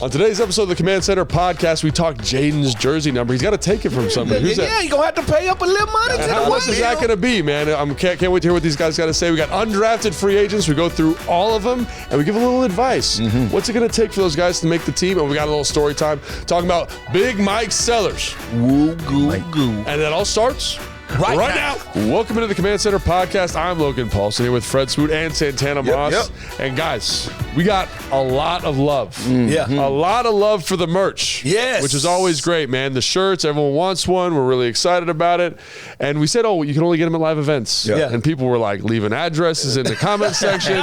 On today's episode of the Command Center podcast, we talk Jayden's jersey number. He's got to take it from somebody. Who's that? You're going to have to pay up a little money. How much is that going to be, man? I can't wait to hear what these guys got to say. We got undrafted free agents. We go through all of them, and we give a little advice. What's it going to take for those guys to make the team? And we got a little story time talking about Big Mike Sellers. Woo, goo, goo. And that all starts right now. Welcome into the Command Center podcast. I'm Logan Paulson here with Fred Smoot and Santana Moss. And guys, we got a lot of love. A lot of love for the merch. Yes. Which is always great, man. The shirts, everyone wants one. We're really excited about it. And we said, you can only get them at live events. And people were like leaving addresses in the comment section.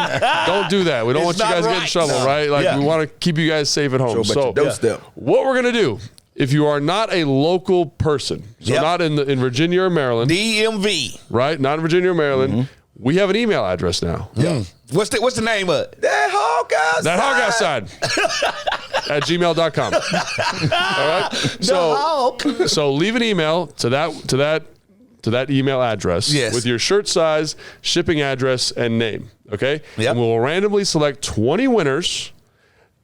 Don't do that. We don't want you guys to get in trouble, right? Like we want to keep you guys safe at home. So what we're going to do, if you are not a local person, so not in Virginia or Maryland, DMV, right? Not in Virginia or Maryland, we have an email address now. What's the name of it? ThatHawkOutside at gmail.com. All right. So leave an email to that email address with your shirt size, shipping address, and name. Okay. And we'll randomly select 20 winners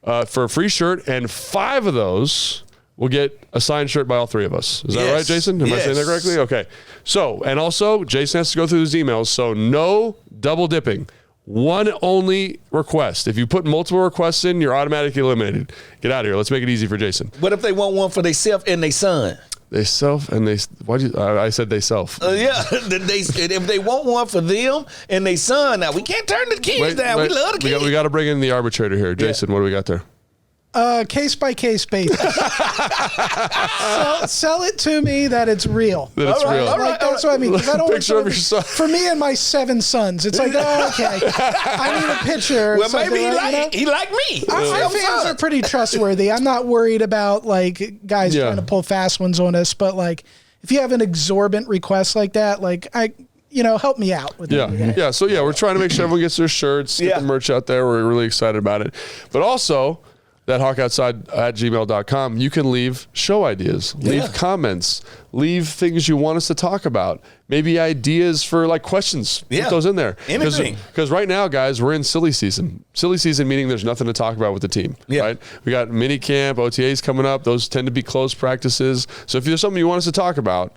for a free shirt, and 5 of those we'll get a signed shirt by all 3 of us. Is that right, Jason? Am I saying that correctly? Okay. So, and also, Jason has to go through his emails, so no double dipping. One only request. If you put multiple requests in, you're automatically eliminated. Get out of here. Let's make it easy for Jason. What if they want one for themselves and their son? They self and they. I said they self. If they want one for them and their son, now we can't turn the kids down. We love the kids. We got to bring in the arbitrator here, Jason. What do we got there? Case by case basis. Sell it to me that it's real. That it's real. That's what I mean. I don't picture of your son. For me and my 7 sons, it's like, okay, I need a picture. Well, maybe he like me. Our fans are pretty trustworthy. I'm not worried about like guys trying to pull fast ones on us, but like if you have an exorbitant request like that, like help me out with that. So we're trying to make sure everyone gets their shirts, get the merch out there. We're really excited about it, but also. ThatHawkOutside at gmail.com. You can leave show ideas, leave comments, leave things you want us to talk about, maybe ideas for like questions. Put those in there. Anything. Because right now, guys, we're in silly season. Silly season meaning there's nothing to talk about with the team. Right? We got mini camp, OTAs coming up. Those tend to be close practices. So if there's something you want us to talk about,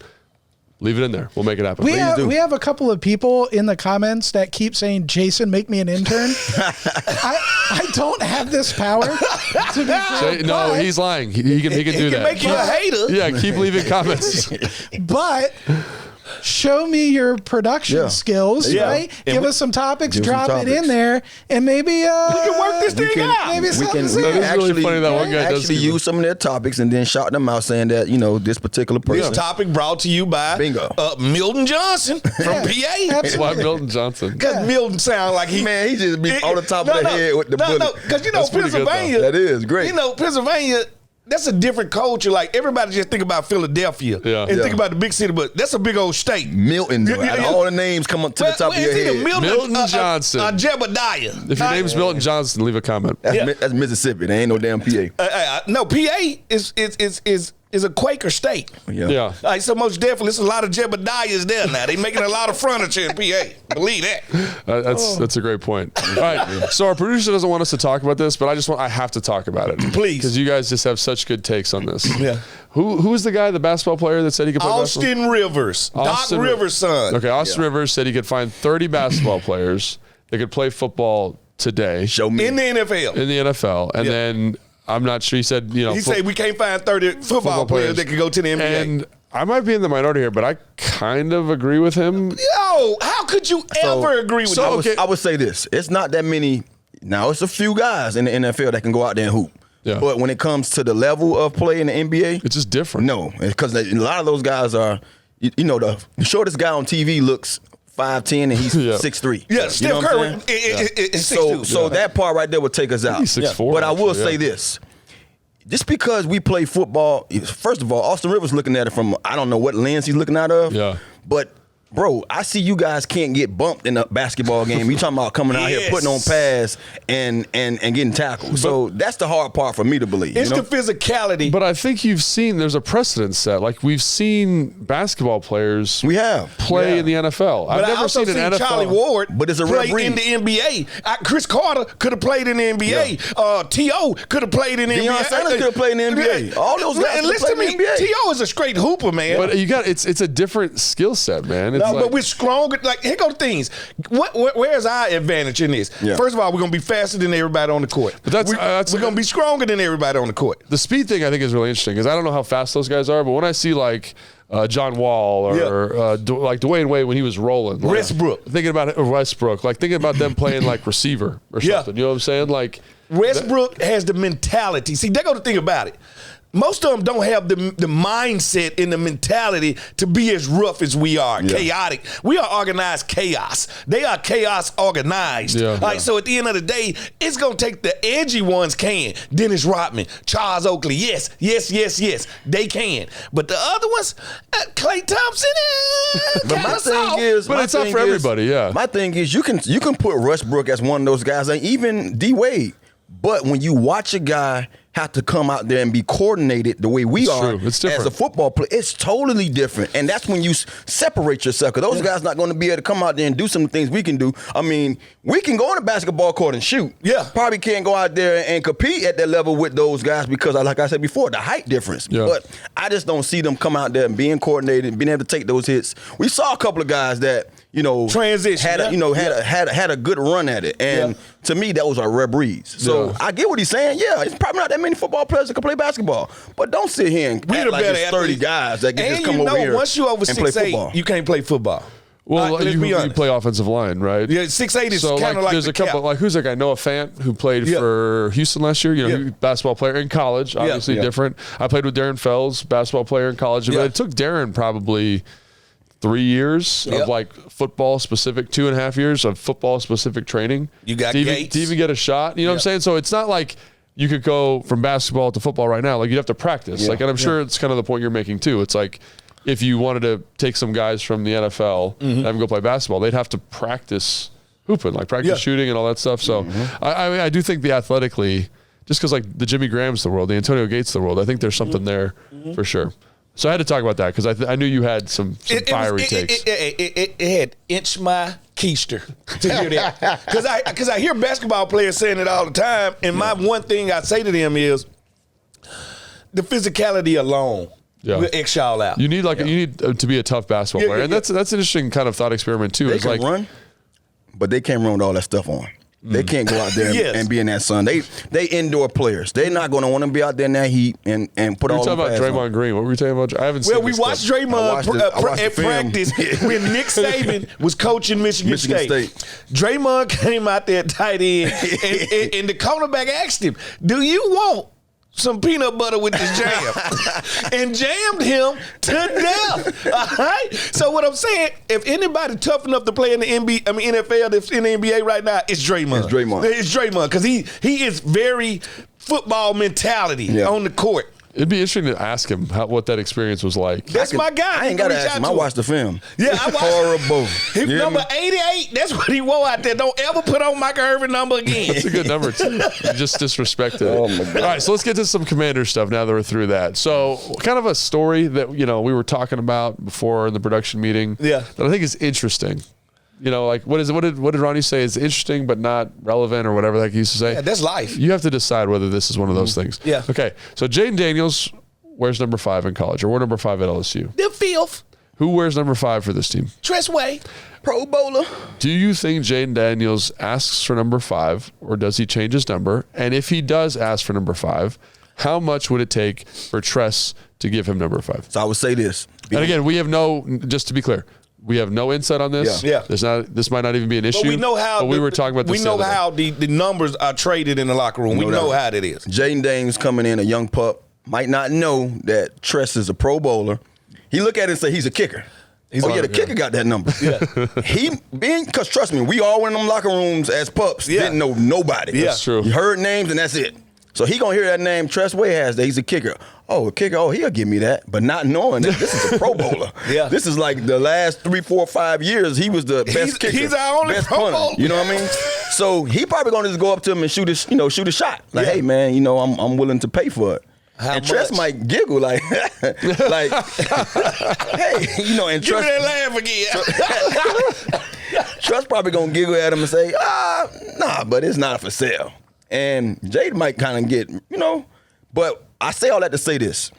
leave it in there. We'll make it happen. We have a couple of people in the comments that keep saying, Jason, make me an intern. I don't have this power to be no, he's lying. He can do that. Make you a hater. Yeah, keep leaving comments. But show me your production skills, right? Give us some topics, drop it in there, and maybe we can work this thing out. Maybe we can really funny that one guy does use some of their topics and then shout them out saying that, this particular person. This topic brought to you by Milton Johnson from PA. Why Milton Johnson? Because Milton sound like he just be on the top of the head with the bullet. No, because Pennsylvania. That is great. Pennsylvania. That's a different culture. Like everybody just think about Philadelphia and think about the big city, but that's a big old state. Milton, all the names come up to the top of your head. Milton Johnson, Jebediah. If your name's Milton Johnson, leave a comment. That's Mississippi. There ain't no damn PA. No, PA is a Quaker state. So most definitely, there's a lot of Jebediahs there now. They making a lot of furniture in PA. Believe that. That's a great point. All right. So our producer doesn't want us to talk about this, but I have to talk about it. Please. Because you guys just have such good takes on this. Who was the guy, the basketball player that said he could play basketball? Austin Rivers. Doc Rivers' son. Okay, Austin Rivers said he could find 30 basketball players that could play football today. Show me. In the NFL. And then I'm not sure. He said, he said we can't find 30 football players that could go to the NBA. And I might be in the minority here, but I kind of agree with him. Yo, how could you ever agree with him? I would say this. It's not that many. Now, it's a few guys in the NFL that can go out there and hoop. But when it comes to the level of play in the NBA, it's just different. No, because a lot of those guys are, the shortest guy on TV looks 5'10" and he's 6'3". Yeah, Steph Curry is 6'2". So that part right there would take us out. He's 6'4". But I will say this. Just because we play football, first of all, Austin Rivers looking at it from, I don't know what lens he's looking out of. But bro, I see you guys can't get bumped in a basketball game. You talking about coming out here putting on pads and getting tackled. So that's the hard part for me to believe. It's the physicality. But I think there's a precedent set. Like we've seen basketball players play in the NFL. But I've never seen an NFL. Charlie Ward but it's a play in the NBA. Chris Carter could have played in the NBA. T.O. could have played in the NBA. Deion Sanders could have played in the NBA. All those guys could have played in the NBA. T.O. is a straight hooper, man. But it's a different skill set, man. But we're stronger. Like, here go the things. Where's our advantage in this? Yeah. First of all, we're going to be faster than everybody on the court. But we're going to be stronger than everybody on the court. The speed thing I think is really interesting because I don't know how fast those guys are, but when I see like John Wall or like Dwayne Wade when he was rolling. Westbrook. Thinking about Westbrook. Like thinking about them playing like receiver or something. You know what I'm saying? Like Westbrook has the mentality. See, there go the thing about it. Most of them don't have the mindset and the mentality to be as rough as we are, chaotic. We are organized chaos. They are chaos organized. So at the end of the day, it's going to take the edgy ones can. Dennis Rodman, Charles Oakley, yes. They can. But the other ones, Klay Thompson, but my thing is, but it's not for everybody, My thing is you can put Westbrook as one of those guys, and even D Wade. But when you watch a guy have to come out there and be coordinated the way we are as a football player, it's totally different. And that's when you separate yourself, because those guys not going to be able to come out there and do some things we can do. I mean, we can go on a basketball court and shoot. Probably can't go out there and compete at that level with those guys because, like I said before, the height difference. But I just don't see them come out there and being coordinated and being able to take those hits. We saw a couple of guys that, transition had a good run at it, and to me that was a rare breeze. So I get what he's saying. It's probably not that many football players that can play basketball, but don't sit here and act like it's 30 guys that can just come over here once you over and play football. 6'8", you can't play football. Well, you play offensive line, right? Yeah, 6'8" is kind of like there's a couple. Like who's that guy? Noah Fant, who played for Houston last year. He was a basketball player in college. Obviously different. I played with Darren Fells, basketball player in college. But it took Darren probably 3 years of like football specific, 2.5 years of football specific training. You got to even get a shot. You know what I'm saying? So it's not like you could go from basketball to football right now. Like you'd have to practice. Like, and I'm sure it's kind of the point you're making too. It's like if you wanted to take some guys from the NFL and have them go play basketball, they'd have to practice hooping, like practice shooting and all that stuff. So I do think the athletically, just because like the Jimmy Grahams of the world, the Antonio Gates of the world, I think there's something there for sure. So I had to talk about that because I knew you had some fiery takes. It had inch my keister to hear that. Because I hear basketball players saying it all the time, and my one thing I say to them is the physicality alone will X y'all out. You need to be a tough basketball player, and that's an interesting kind of thought experiment too. They can run, but they can't run with all that stuff on. They can't go out there and be in that sun. They indoor players. They're not going to want to be out there in that heat and put all the pads on. We're talking about Draymond Green. What were we talking about? I haven't seen we watched Draymond at practice when Nick Saban was coaching Michigan State. Draymond came out there tight end, and the cornerback asked him, "Do you want some peanut butter with this jam?" and jammed him to death. All right. So what I'm saying, if anybody tough enough to play in the NFL that's in the NBA right now, it's Draymond. It's Draymond because he is very football mentality on the court. It'd be interesting to ask him what that experience was like. That's my guy. I ain't got to ask him. I watched the film. Yeah, I watched. Horrible. Number 88, that's what he wore out there. Don't ever put on Michael Irvin number again. That's a good number, too. You just disrespected it. Oh, my God. All right, so let's get to some Commander stuff now that we're through that. So kind of a story that, we were talking about before in the production meeting that I think is interesting. Like what did Ronnie say? It's interesting but not relevant or whatever that he used to say. Yeah, that's life. You have to decide whether this is one of those things. Yeah. Okay. So Jayden Daniels wears number 5 in college, or wore number 5 at LSU. The filth. Who wears number 5 for this team? Tressway. Pro Bowler. Do you think Jayden Daniels asks for number 5, or does he change his number? And if he does ask for number 5, how much would it take for Tress to give him number 5? So I would say this. And again, we have just to be clear, we have no insight on this. Yeah. This might not even be an issue. But we know how. We were talking about this. We know how the numbers are traded in the locker room. We know how that is. Jayden Daniels coming in, a young pup, might not know that Tress is a Pro Bowler. He look at it and say he's a kicker. The kicker got that number. Because trust me, we all went in them locker rooms as pups, didn't know nobody. That's true. You heard names and that's it. So he gonna hear that name Tressway has that. He's a kicker. Oh, a kicker. Oh, he'll give me that. But not knowing that this is a Pro Bowler. Yeah. This is like the last 3, 4, 5 years. He was the best kicker. He's our only best Pro Bowler. You know what I mean? So he probably gonna just go up to him and shoot a shot. Like, hey man, I'm willing to pay for it. How and Tress might giggle like, hey, and Give Tress, me that laugh again. Tress probably gonna giggle at him and say, nah, but it's not for sale. And Jayden might kind of get, but I say all that to say this.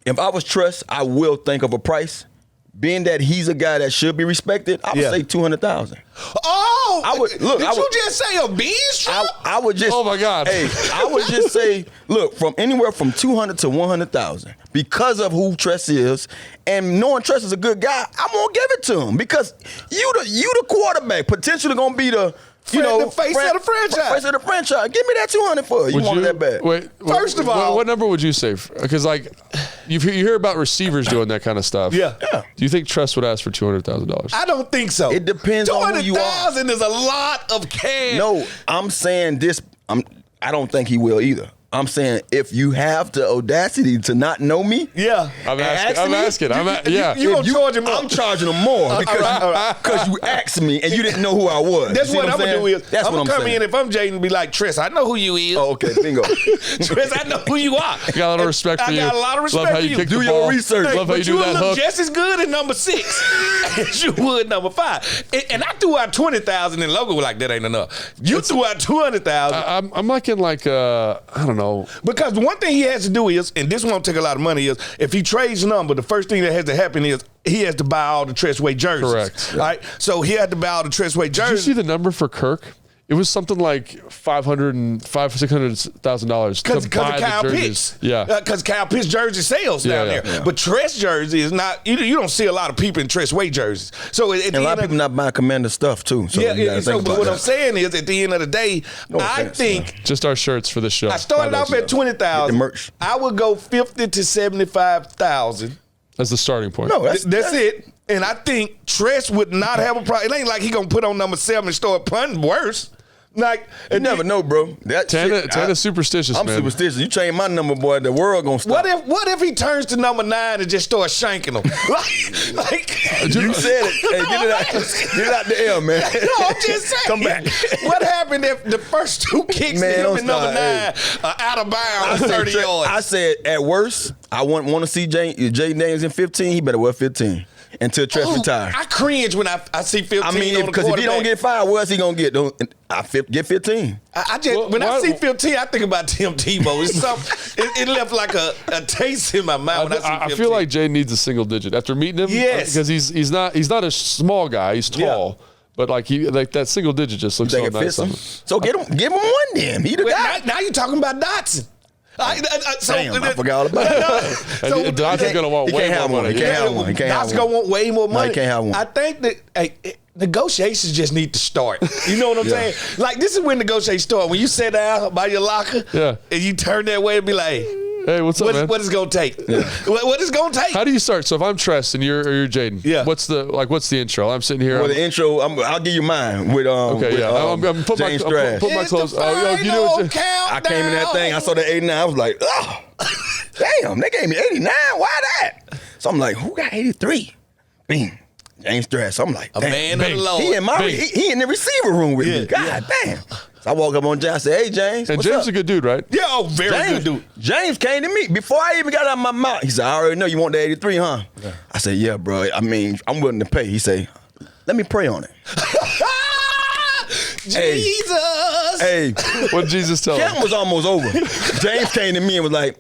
If I was Tress, I will think of a price. Being that he's a guy that should be respected, I would say $200,000. Oh, I would look. Did you just say a Bees truck? I would just. Oh my God! Hey, I would just say, look, from anywhere from $200,000 to $100,000 because of who Tress is, and knowing Tress is a good guy, I'm gonna give it to him because you the quarterback, potentially gonna be the. The face of the franchise. Face of the franchise. Give me that $200,000 for it. You want that bad? Wait. First of all, what number would you say? Because you hear about receivers doing that kind of stuff. Yeah. Do you think Tress would ask for $200,000? I don't think so. It depends on who you are. $200,000 is a lot of cash. No, I'm saying this. I don't think he will either. I'm saying if you have the audacity to not know me, I'm asking. You gonna charge him more. I'm charging him more because you asked me and you didn't know who I was. That's what I'm gonna do is I'm gonna come in if I'm Jayden and be like, Tress, I know who you is. Oh, okay, bingo. Tress, I know who you are. I got a lot of respect for you. I got a lot of respect Love how for you you. do your research. Love how you do that hook. look just as good in number 6 as you would number 5. And I threw out $20,000 and Logan was like, that ain't enough. You threw out $200,000. I'm liking I don't know. Because one thing he has to do is, and this won't take a lot of money, is if he trades number, the first thing that has to happen is he has to buy all the Tressway jerseys. Correct. Right? So he had to buy all the Tressway jerseys. Did you see the number for Kirk? It was something like $600,000 because to buy of Kyle the jerseys. Pitts. Yeah, because Kyle Pitts jersey sales down there. Yeah. But Tress jersey is not. You don't see a lot of people in Tressway jerseys. So and a lot of people not buying Commander stuff too. So but what I'm saying is, at the end of the day, I think just our shirts for the show. I started off at $20,000. I would go $50,000 to $75,000. That's the starting point. No, that's it. And I think Tress would not have a problem. It ain't like he gonna put on number 7 and start punting worse. Like, you never know, bro. Tana's superstitious, I'm man. superstitious. You change my number, boy, the world gonna stop. What if he turns to number 9 and just starts shanking them? like you said it. Hey, get it out the air, man. No, I'm just saying. Come back. What happened if the first 2 kicks to him in number 9 are out of bounds, 30 yards? I said, at worst, I want to see Jayden Daniels in 15. He better wear 15. Until Tress retire. I cringe when I see 15. I mean, because if he don't get fired, what else he gonna get? Get 15. I see 15, I think about Tim Tebow. It left like a taste in my mouth when I see 15. I feel like Jay needs a single digit after meeting him. Yes, because he's not a small guy. He's tall. Yeah. But that single digit just looks so nice. So give him one then. He the guy. Now you're talking about Dotson. Damn, I forgot all about it. So Dotson's going to want way more money. He can't have one. Dotson's going to want way more money. No, he can't have one. I think that negotiations just need to start. You know what I'm saying? Like, this is when negotiations start. When you sit down by your locker and you turn that way and be like, hey, what's up, man? What is it going to take? Yeah. What is it going to take? How do you start? So if I'm Tress and you're Jayden, what's the intro? I'm sitting here. Well, the intro, I'll give you mine with I'm put James Strash. Put my clothes. I came in that thing. I saw the 89. I was like, oh, damn, they gave me 89. Why that? So I'm like, who got 83? Bing. James Strash. I'm like, damn. A man of the Lord. He in the receiver room with me. God damn. So I walk up on James. I say, hey, James. And James is a good dude, right? Yeah, very good dude. James came to me before I even got out of my mouth. He said, I already know you want the 83, huh? Yeah. I said, yeah, bro. I mean, I'm willing to pay. He said, let me pray on it. Jesus. Hey. What did Jesus tell him? Camp was almost over. James came to me and was like,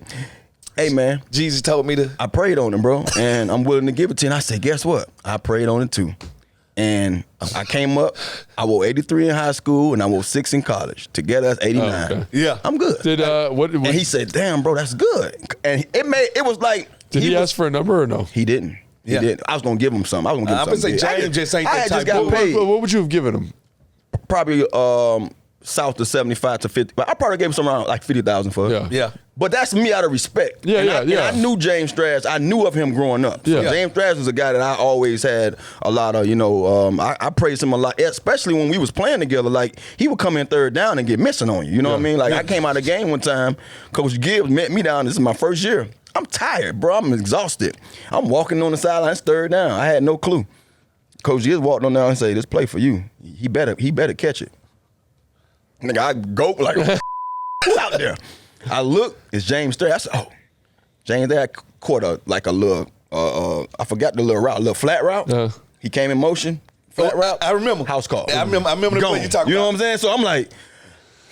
hey, man. Jesus told me to. I prayed on him, bro, and I'm willing to give it to you. And I said, guess what? I prayed on it, too. And I came up, I wore 83 in high school, and I wore 6 in college. Together, that's 89. Oh, okay. Yeah. I'm good. And he said, damn, bro, that's good. And it was like. Did he ask for a number or no? He didn't. He didn't. I was going to give him something. I was going to give him something. James just ain't that type. What would you have given him? Probably south of 75 to 50. But I probably gave him something around like 50,000 for it. Yeah. But that's me out of respect. Yeah, and I knew James Strash. I knew of him growing up. So James Strash was a guy that I always had a lot of, I praised him a lot, especially when we was playing together. Like, he would come in third down and get missing on you. You know what I mean? Like, I came out of the game one time. Coach Gibbs met me down. This is my first year. I'm tired, bro. I'm exhausted. I'm walking on the sidelines third down. I had no clue. Coach Gibbs walked on down and said, "This play for you. He better catch it." Nigga, I go like out there. I look, it's James Strash. I said, "Oh, James there caught a little, I forgot the little route, a little flat route. He came in motion, flat route. I remember. House call. I remember the play you talking about. You know what I'm saying? So I'm like,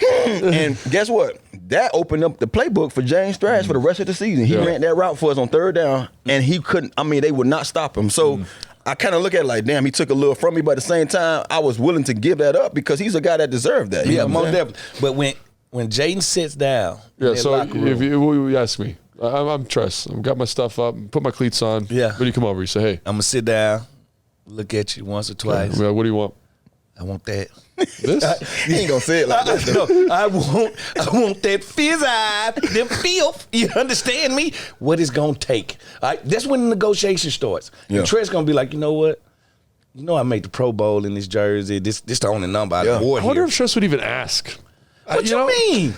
and guess what? That opened up the playbook for James Strash for the rest of the season. He ran that route for us on third down, and he couldn't. I mean, they would not stop him. So. I kind of look at it like, damn, he took a little from me, but at the same time, I was willing to give that up because he's a guy that deserved that. Yeah, most definitely. But when Jayden sits down, so if you ask me, I'm Tress. I've got my stuff up, put my cleats on. Yeah. When you come over, you say, hey. I'm going to sit down, look at you once or twice. Yeah, what do you want? I want that. This? He ain't gonna say it like that. No, I want that fizz eye, them filth. You understand me? What it's gonna take. All right, that's when the negotiation starts. Yeah. And Trent's gonna be like, you know what? You know I made the Pro Bowl in this jersey. This the only number I wore here. I wonder if Tress would even ask. What you mean?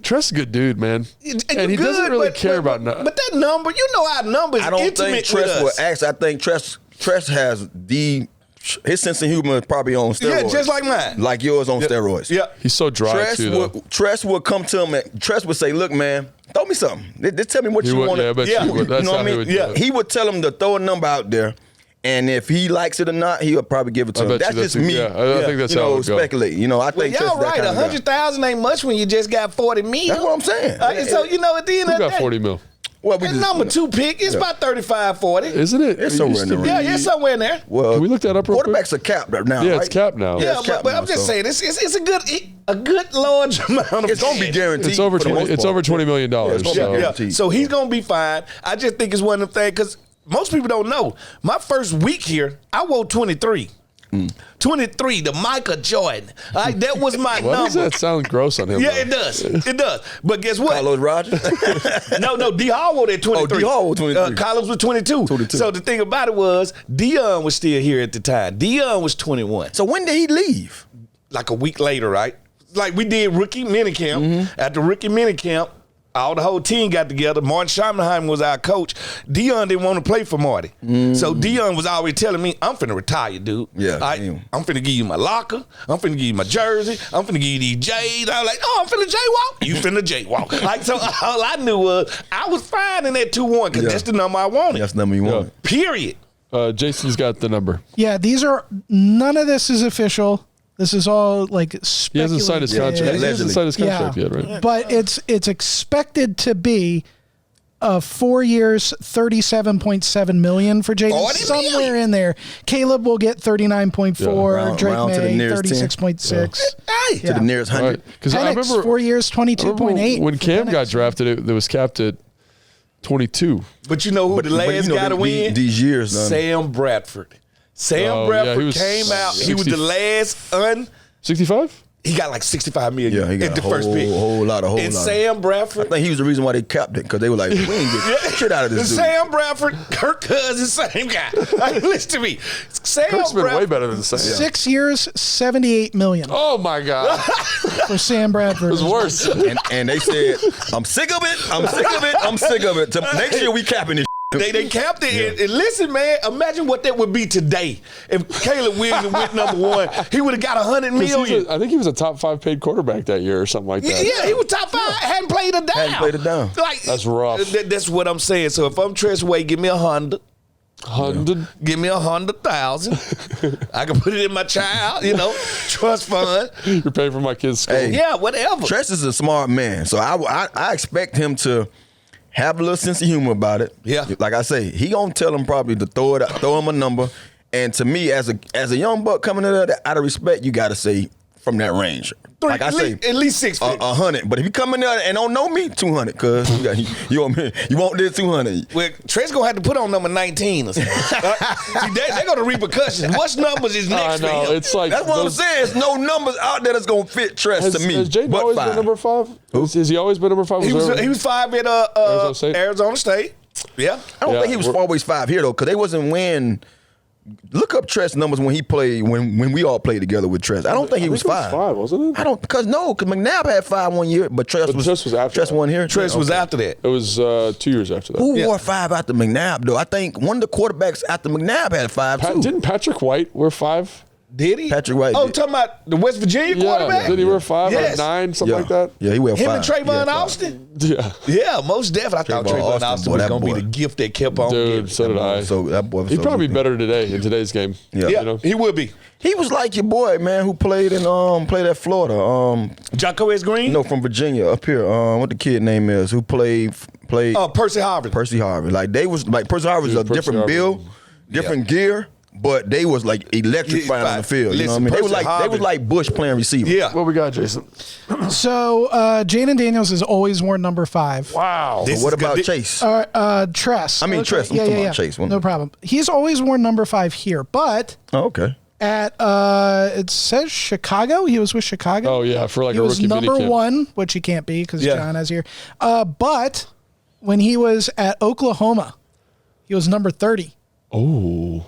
Tress is a good dude, man. And he doesn't really care about nothing. But that number, you know our numbers I don't intimate think Tress with us. will ask. I think Tress has his sense of humor is probably on steroids. Yeah, just like mine. Like yours on steroids. Yeah. He's so dry, Tress would come to him and Tress would say, look, man, throw me something. Just tell me what you want. Yeah, I bet you would. That's how he would do it. He would tell him to throw a number out there. And if he likes it or not, he'll probably give it to him. That's just me. Yeah, I think that's how it would go. Speculate. I think y'all right. 100,000 ain't much when you just got 40 million. That's what I'm saying. So at the end of the day, got 40 mil. Well, that number 2 pick is about 35, 40. Isn't it? It's somewhere in there. Yeah, it's somewhere in there. Well, can we look that up real quick? Quarterbacks are capped now. Yeah, right? it's capped now. Yeah, but I'm just saying, it's a good large amount of. It's gonna be guaranteed. It's over $20 million. So he's gonna be fine. I just think it's one of the things because most people don't know. My first week here, I wore 23. 23, the Michael Jordan. That was my number. Why does that sound gross on him? Yeah, it does. It does. But guess what? Carlos Rogers? No, D. Hall wore that 23. Oh, D. Hall wore 23. Carlos was 22. So the thing about it was, Dion was still here at the time. Dion was 21. So when did he leave? Like a week later, right? Like we did rookie minicamp. After rookie minicamp, all the whole team got together. Martin Schottenheimer was our coach. Dion didn't want to play for Marty. So Dion was always telling me, I'm finna retire, dude. Yeah. I'm finna give you my locker. I'm finna give you my jersey. I'm finna give you these J's. I was like, I'm finna jaywalk. You finna jaywalk. So all I knew was I was fine in that 2-1 because that's the number I wanted. That's the number you wanted. Period. Jason's got the number. Yeah, none of this is official. This is all like speculative. He hasn't signed his contract. He hasn't signed his contract yet, right? But it's expected to be 4 years, $37.7 million for Jaden. Somewhere in there. Caleb will get 39.4. Drake May 36.6. To the nearest 100. Because I remember 4 years, 22.8. When Cam got drafted, it was capped at 22. But you know who the last guy to win? These years, Sam Bradford. Sam Bradford came out. He was the last 65? He got like 65 million. Yeah, he got the first pick. Whole lot. And Sam Bradford. I think he was the reason why they capped it because they were like, we ain't get shit out of this dude. Sam Bradford, Kirk Cousins, same guy. Listen to me. Kirk's been way better than Sam. 6 years, $78 million. Oh my God. For Sam Bradford. It was worse. And they said, I'm sick of it. I'm sick of it. I'm sick of it. Next year we capping this. They capped it. And listen, man, imagine what that would be today. If Caleb Williams went #1, he would have got $100 million. I think he was a top 5 paid quarterback that year or something like that. Yeah, he was top 5. Hadn't played it down. Like, that's rough. That's what I'm saying. So if I'm Tress Way, give me 100. 100? Give me 100,000. I can put it in my child, trust fund. You're paying for my kid's school. Hey, yeah, whatever. Tress is a smart man, so I expect him to have a little sense of humor about it. Yeah. Like I say, he gonna tell him probably to throw him a number. And to me, as a young buck coming in there, out of respect, you gotta say from that range. Like I say, at least 650. 100. But if you come in there and don't know me, 200. Cause you want this 200. Well, Trey's gonna have to put on number 19 or something. See, they're gonna repercussions. What numbers is next for him? It's like that's what I'm saying. There's no numbers out there that's gonna fit Trez to me. Has Jayden always been number 5? Has he always been number 5? He was 5 at Arizona State. Yeah. I don't think he was always 5 here though, because they wasn't winning. Look up Trez numbers when he played when we all played together with Trez. I don't think he was 5. 5, wasn't it? I don't because McNabb had 5 one year, but Trez was after. Trez won here. Trez was after that. It was 2 years after that. Who wore 5 after McNabb though? I think one of the quarterbacks after McNabb had 5 too. Didn't Patrick White wear 5? Did he? Patrick White. Oh, talking about the West Virginia quarterback? Did he wear 5 or 9, something like that? Yeah, he wear 5. Him and Trayvon Austin? Yeah, most definitely. I thought Trayvon Austin was going to be the gift that kept on giving. So did I. So that boy was He'd probably be better today in today's game. Yeah, you know? He would be. He was like your boy, man, who played at Florida. Jacquez Green? No, from Virginia up here. What the kid name is? Who played? Percy Harvin. Percy Harvin. Like they was like Percy Harvin was a different build, different gear. But they was like electrifying on the field. You know what I mean? They was like Bush playing receiver. Yeah. What we got, Jason? So Jaden Daniels has always worn number 5. Wow. What about Chase? Tress. I mean Tress. I'm talking about Chase. No problem. He's always worn number 5 here, but okay. At it says Chicago. He was with Chicago. Oh yeah, for like he a was rookie number minicamp. 1, which he can't be because John has here. But when he was at Oklahoma, he was number 30. Oh.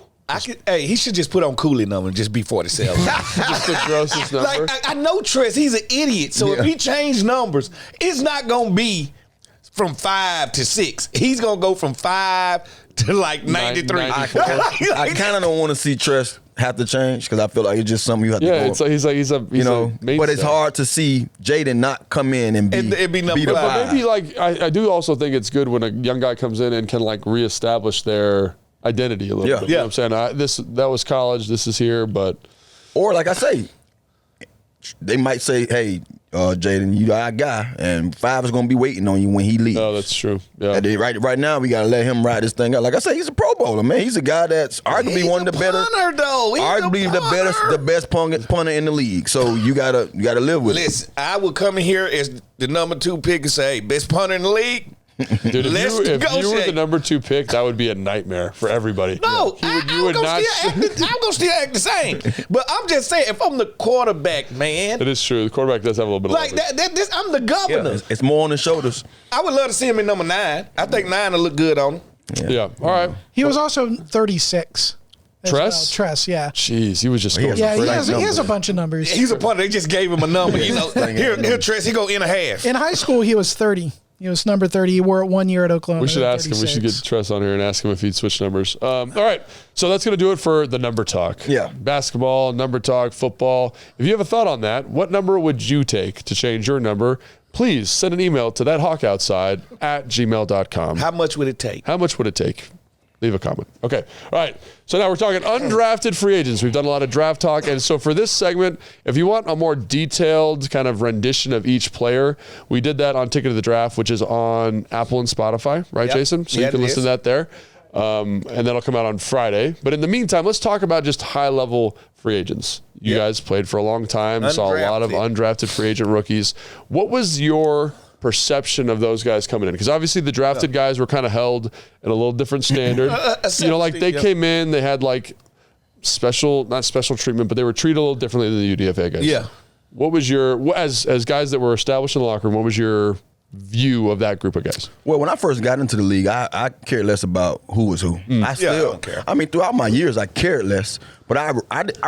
He should just put on Cooley number and just be 47. Just the grossest number. Like I know Trez, he's an idiot. So if he changed numbers, it's not gonna be from 5 to 6. He's gonna go from 5 to like 93. I kind of don't want to see Trez have to change because I feel like it's just something you have to go. It's like he's a but it's hard to see Jayden not come in and be number 5. But maybe like I do also think it's good when a young guy comes in and can like reestablish their identity a little bit. You know what I'm saying? That was college, this is here, but or like I say, they might say, hey, Jayden, you our guy, and 5 is gonna be waiting on you when he leaves. Oh, that's true. Yeah. And right now we gotta let him ride this thing out. Like I say, he's a Pro Bowler, man. He's a guy that's arguably one of the better, arguably the best punter in the league. So you gotta live with it. Listen, I would come in here as the number 2 pick and say, best punter in the league. Dude, if you were the number 2 pick, that would be a nightmare for everybody. No, I'm going to still act the same. But I'm just saying, if I'm the quarterback, man. It is true. The quarterback does have a little bit of leverage. I'm the governor. Yeah, it's more on the shoulders. I would love to see him in number 9. I think 9 will look good on him. Yeah. All right. He was also 36. Tress? Tress, yeah. Jeez, he was just going. He has a bunch of numbers. He's a punter. They just gave him a number. Here, Tress, he go in a half. In high school, he was 30. He was number 30. He wore it 1 year at Oklahoma. We should ask 36. Him. We should get Tress on here and ask him if he'd switch numbers. All right. So that's going to do it for the number talk. Yeah. Basketball, number talk, football. If you have a thought on that, what number would you take to change your number? Please send an email to ThatHawkOutside@gmail.com. How much would it take? How much would it take? Leave a comment. Okay. All right. So now we're talking undrafted free agents. We've done a lot of draft talk. And so for this segment, if you want a more detailed kind of rendition of each player, we did that on Ticket to the Draft, which is on Apple and Spotify, right, Jason? So you can listen to that there. And that'll come out on Friday. But in the meantime, let's talk about just high-level free agents. You guys played for a long time, saw a lot of undrafted free agent rookies. What was your perception of those guys coming in? Because obviously the drafted guys were kind of held in a little different standard. Like they came in, they had like not special treatment, but they were treated a little differently than the UDFA guys. Yeah. What was your, as guys that were established in the locker room, what was your view of that group of guys? Well, when I first got into the league, I cared less about who was who. I don't care. I mean, throughout my years, I cared less, but I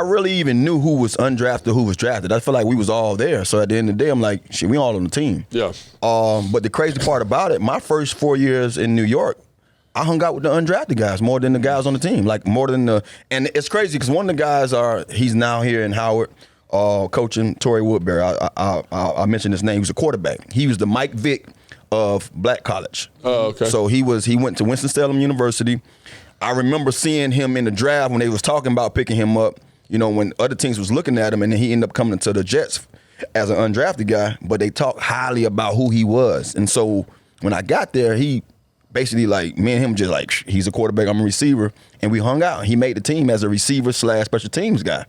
really even knew who was undrafted, who was drafted. I feel like we was all there. So at the end of the day, I'm like, shit, we all on the team. Yeah. But the crazy part about it, my first 4 years in New York, I hung out with the undrafted guys more than the guys on the team. Like more than and it's crazy because one of the guys he's now here in Howard. Coaching Torrey Woodbury. I mentioned his name. He was a quarterback. He was the Mike Vick of Black College. Oh, okay. So he went to Winston-Salem University. I remember seeing him in the draft when they was talking about picking him up, when other teams was looking at him, and then he ended up coming to the Jets as an undrafted guy, but they talked highly about who he was. And so when I got there, he basically like, me and him just like, he's a quarterback, I'm a receiver, and we hung out. He made the team as a receiver / special teams guy,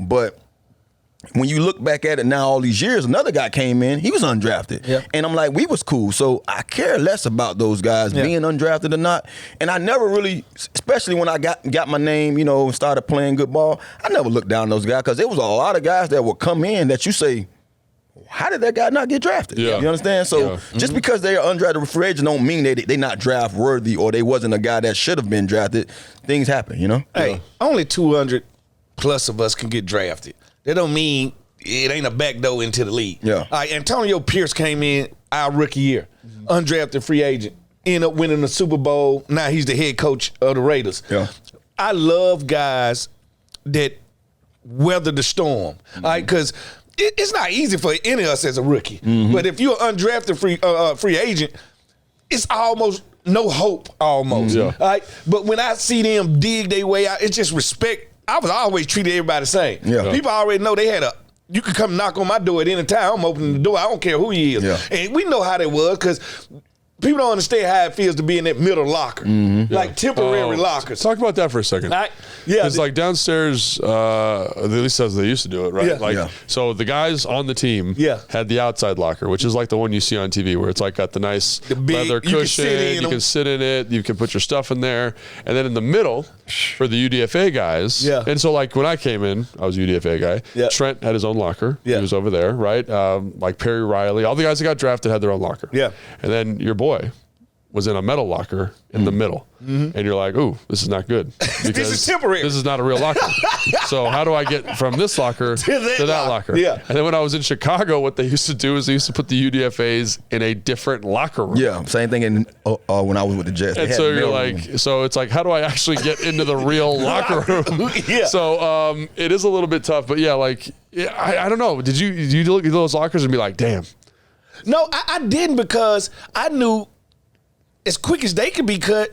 but when you look back at it now all these years, another guy came in, he was undrafted. Yep. And I'm like, we was cool. So I care less about those guys being undrafted or not. And I never really, especially when I got my name, you know, started playing good ball, I never looked down those guys because there was a lot of guys that would come in that you say, how did that guy not get drafted? Yeah. You understand? So just because they're undrafted free agent don't mean they not draft worthy or they wasn't a guy that should have been drafted. Things happen, you know? Hey, only 200 plus of us can get drafted. That don't mean it ain't a backdoor into the league. Yeah. Antonio Pierce came in our rookie year, undrafted free agent, ended up winning the Super Bowl. Now he's the head coach of the Raiders. Yeah. I love guys that weather the storm, all right? Because it's not easy for any of us as a rookie. But if you're an undrafted free agent, it's almost no hope almost. All right? But when I see them dig their way out, it's just respect. I was always treated everybody the same. Yeah. People already know they had you can come knock on my door at any time. I'm opening the door. I don't care who he is. Yeah. And we know how that was because people don't understand how it feels to be in that middle locker. Like temporary lockers. Talk about that for a second. It's like downstairs, at least as they used to do it, right? Yeah. So the guys on the team had the outside locker, which is like the one you see on TV where it's like got the nice big, leather cushion. You can sit in it. You can put your stuff in there. And then in the middle for the UDFA guys. Yeah. And so like when I came in, I was a UDFA guy. Yeah. Trent had his own locker. Yeah. He was over there, right? Like Perry Riley. All the guys that got drafted had their own locker. Yeah. And then your boy was in a metal locker in the middle. And you're like, ooh, this is not good. This is temporary. This is not a real locker. So how do I get from this locker to that locker? Yeah. And then when I was in Chicago, what they used to do is they used to put the UDFAs in a different locker room. Yeah, same thing when I was with the Jets. And so you're like, so it's like, how do I actually get into the real locker room? Yeah. So it is a little bit tough, but yeah, like, I don't know. Did you look at those lockers and be like, damn? No, I didn't because I knew as quick as they could be cut,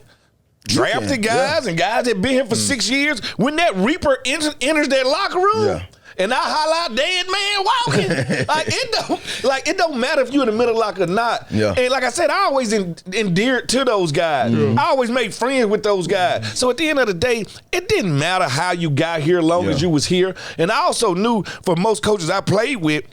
drafted guys and guys that been here for 6 years, when that Reaper enters that locker room, and I holler out, dead man walking. it don't matter if you're in the middle locker or not. Yeah. And like I said, I always endeared to those guys. I always made friends with those guys. So at the end of the day, it didn't matter how you got here, long as you was here. And I also knew for most coaches I played with,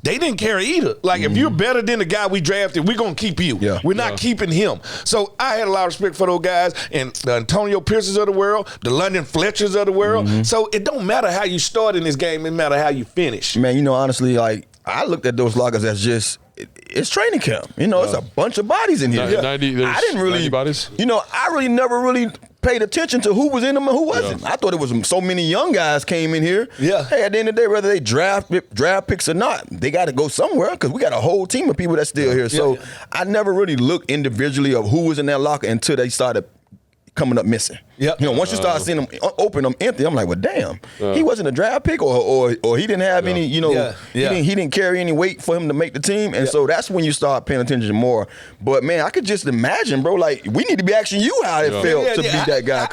they didn't care either. Like, if you're better than the guy we drafted, we're going to keep you. Yeah. We're not keeping him. So I had a lot of respect for those guys and the Antonio Pierces of the world, the London Fletchers of the world. So it don't matter how you start in this game. It matter how you finish. Man, you know, honestly, like, I looked at those lockers as just, it's training camp. You know, it's a bunch of bodies in here. 90, I didn't really, 90 bodies? You know, I really never really paid attention to who was in them and who wasn't. I thought it was so many young guys came in here. Yeah. Hey, at the end of the day, whether they draft picks or not, they got to go somewhere because we got a whole team of people that's still here. So I never really looked individually of who was in that locker until they started coming up missing. Yep. You know, once you start seeing them open them empty, I'm like, well, damn, he wasn't a draft pick or he didn't have any, you know, he didn't carry any weight for him to make the team. And so that's when you start paying attention more. But man, I could just imagine, bro, like we need to be asking you how it felt to be that guy.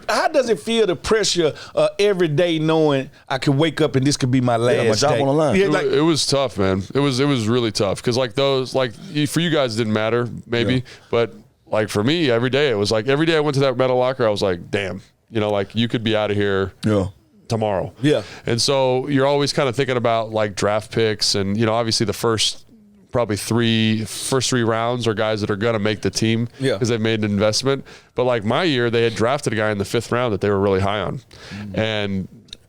How does it feel, the pressure every day knowing I could wake up and this could be my last my job day? on the line. It was tough, man. It was really tough because like those, like for you guys it didn't matter maybe, but like for me, every day it was like every day I went to that metal locker, I was like, damn, you know, like you could be out of here tomorrow. Yeah. And so you're always kind of thinking about like draft picks and, you know, obviously the first three rounds are guys that are going to make the team because they've made an investment. But like my year, they had drafted a guy in the 5th round that they were really high on. And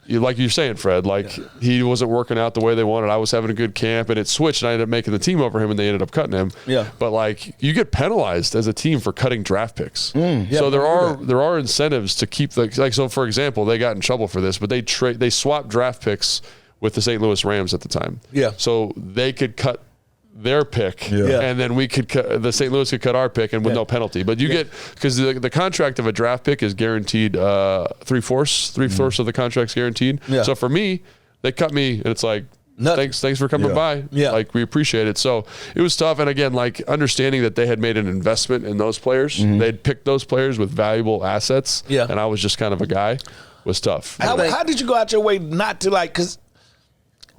like you're saying, Fred, like he wasn't working out the way they wanted. I was having a good camp and it switched and I ended up making the team over him and they ended up cutting him. Yeah. But like you get penalized as a team for cutting draft picks. So there are incentives to keep so for example, they got in trouble for this, but they swapped draft picks with the St. Louis Rams at the time. Yeah. So they could cut their pick, and then the St. Louis could cut our pick and with no penalty. But you get, because the contract of a draft pick is guaranteed 3/4 of the contract's guaranteed. Yeah. So for me, they cut me, and it's like, thanks for coming by. Yeah. Like, we appreciate it. So it was tough. And again, like understanding that they had made an investment in those players, they'd picked those players with valuable assets, and I was just kind of a guy, was tough. How did you go out your way not to, like, because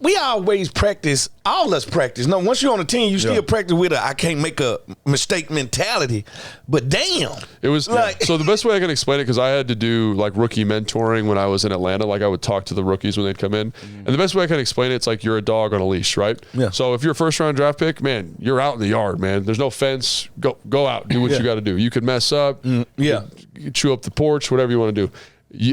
we always practice, all us practice. No, once you're on the team, you still practice with I can't make a mistake mentality. But damn. It was like, so the best way I can explain it, because I had to do like rookie mentoring when I was in Atlanta. Like I would talk to the rookies when they'd come in. And the best way I can explain it, it's like you're a dog on a leash, right? Yeah. So if you're a first round draft pick, man, you're out in the yard, man. There's no fence. Go out. Do what you got to do. You could mess up. You chew up the porch, whatever you want to do.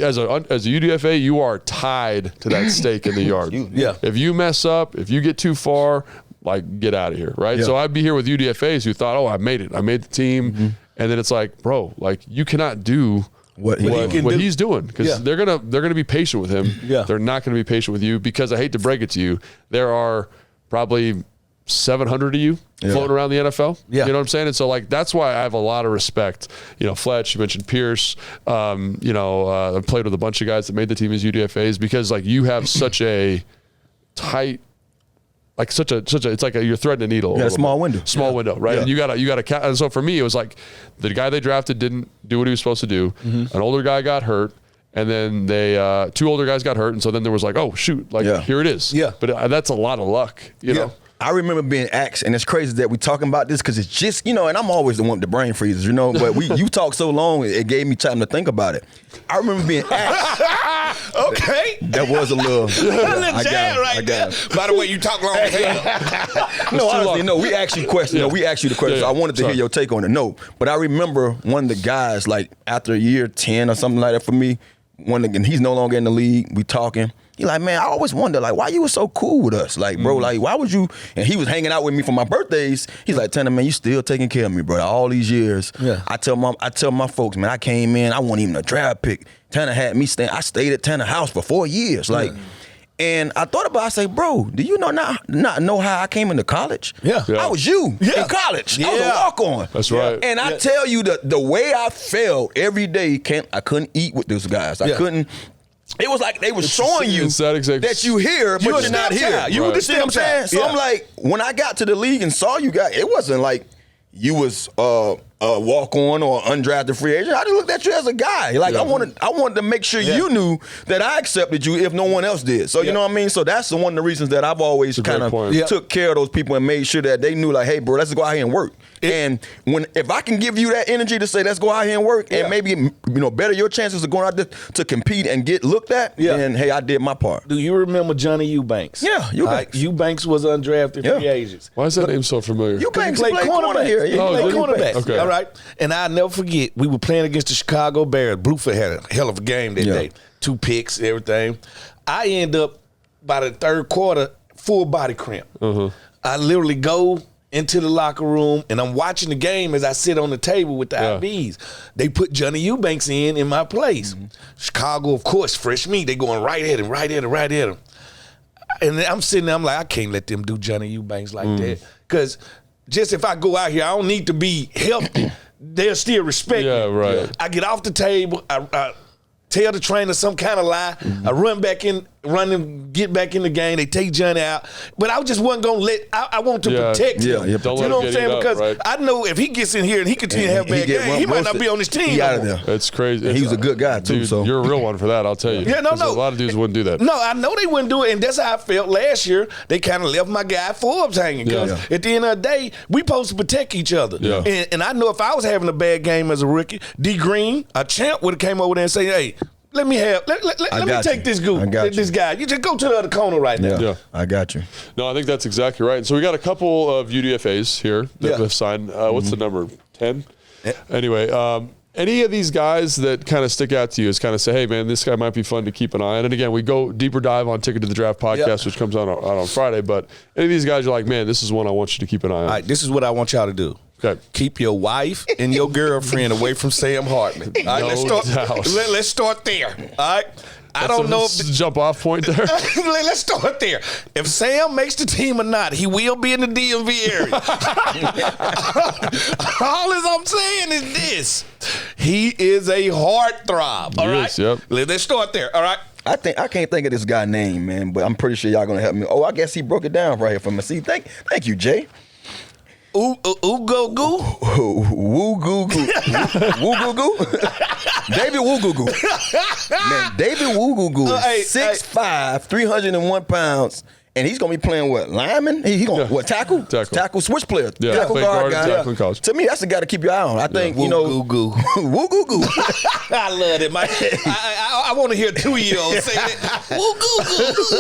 As a UDFA, you are tied to that stake in the yard. If you mess up, if you get too far, like get out of here, right? So I'd be here with UDFAs who thought, oh, I made it. I made the team. And then it's like, bro, like you cannot do what he's doing, because they're gonna be patient with him. They're not gonna be patient with you, because I hate to break it to you, there are probably 700 of you floating around the NFL. You know what I'm saying? And so like, that's why I have a lot of respect. You know, Fletch, you mentioned Pierce, I played with a bunch of guys that made the team as UDFAs, because like you have such a tight, like such a it's like you're threading a needle. Yeah, small window. Window, right? And you got and so for me, it was like the guy they drafted didn't do what he was supposed to do. An older guy got hurt. And then they, two older guys got hurt. And so then there was like, oh shoot, like here it is. But that's a lot of luck, you know? I remember being asked, and it's crazy that we talking about this, because it's just, and I'm always the one with the brain freezes, but you talk so long, it gave me time to think about it. I remember being asked. Okay. That was a little. I got it. By the way, you talk long as hell. No, honestly, no, we asked you questions. We asked you the question. So I wanted to hear your take on it. No, but I remember one of the guys, like after year 10 or something like that for me, and he's no longer in the league, we talking. He like, man, I always wonder, like, why you was so cool with us? Like, bro, like, why would you? And he was hanging out with me for my birthdays. He's like, Tanner, man, you still taking care of me, bro. All these years. I tell my folks, man, I came in, I wasn't even a draft pick. Tanner had me I stayed at Tanner's house for 4 years. Like, and I thought about it, I say, bro, do you not know how I came into college? I was you in college. I was a walk-on. That's right. And I tell you, the way I felt every day, I couldn't eat with those guys. I couldn't. It was like they were showing you that you here, but you're not here. You were the same I'm saying? So I'm like, when I got to the league and saw you guys, it wasn't like you was a walk-on or undrafted free agent. I just looked at you as a guy. Like I wanted to make sure you knew that I accepted you if no one else did. So you know what I mean? So that's one of the reasons that I've always kind of took care of those people and made sure that they knew, like, hey, bro, let's go out here and work. And if I can give you that energy to say, let's go out here and work, and maybe better your chances of going out there to compete and get looked at, then hey, I did my part. Do you remember Johnny Eubanks? Yeah, Eubanks. Eubanks was undrafted free agent. Why is that name so familiar? Eubanks played cornerback here. He played cornerback. Okay. All right. And I'll never forget, we were playing against the Chicago Bears. Bluefoot had a hell of a game that day. 2 picks, everything. I end up, by the third quarter, full body cramp. I literally go into the locker room, and I'm watching the game as I sit on the table with the IBs. They put Johnny Eubanks in my place. Chicago, of course, fresh meat. They going right at him. And I'm sitting there, I'm like, I can't let them do Johnny Eubanks like that. Because just if I go out here, I don't need to be healthy. They'll still respect me. Right. I get off the table, I tell the trainer some kind of lie. I run and get back in the game. They take Johnny out. But I just wasn't going to I want to protect him. You know what I'm saying? Because I know if he gets in here and he continues to have a bad game, he might not be on his team. He out of there. That's crazy. He was a good guy, too. Dude, so you're a real one for that, I'll tell you. Yeah, no. A lot of dudes wouldn't do that. No, I know they wouldn't do it, and that's how I felt last year. They kind of left my guy Forbes hanging. Because at the end of the day, we supposed to protect each other. And I know if I was having a bad game as a rookie, D Green, a champ, would have came over there and say, hey, let me take this guy. You just go to the other corner right now. Yeah, I got you. No, I think that's exactly right. So we got a couple of UDFAs here that have signed. What's the number? 10? Yeah. Anyway, any of these guys that kind of stick out to you is kind of say, hey, man, this guy might be fun to keep an eye on. And again, we go deeper dive on Ticket to the Draft podcast, which comes out on Friday. But any of these guys, you're like, man, this is one I want you to keep an eye on. All right, this is what I want y'all to do. Okay. Keep your wife and your girlfriend away from Sam Hartman. All right, let's start there. All right. I don't know if jump off point there. Let's start there. If Sam makes the team or not, he will be in the DMV area. All I'm saying is this: he is a heartthrob. All right. Yep. Let's start there. All right. I can't think of this guy's name, man, but I'm pretty sure y'all gonna help me. Oh, I guess he broke it down right here for me. See, thank you, Jay. Woo-goo-goo? Woo-goo-goo. Woo-goo-goo? David Woo-goo-goo. Man, David Woo-goo-goo is 6'5", 301 pounds, And he's going to be playing what? Lineman? He going what? Tackle? Tackle switch player. Yeah. Tackle guard guy. Tackle in college. To me, that's the guy to keep your eye on. I think, you know. Woo-goo-goo. Woo-goo-goo. I love it, Mike. I want to hear 2-year-olds say that. Woo-goo-goo.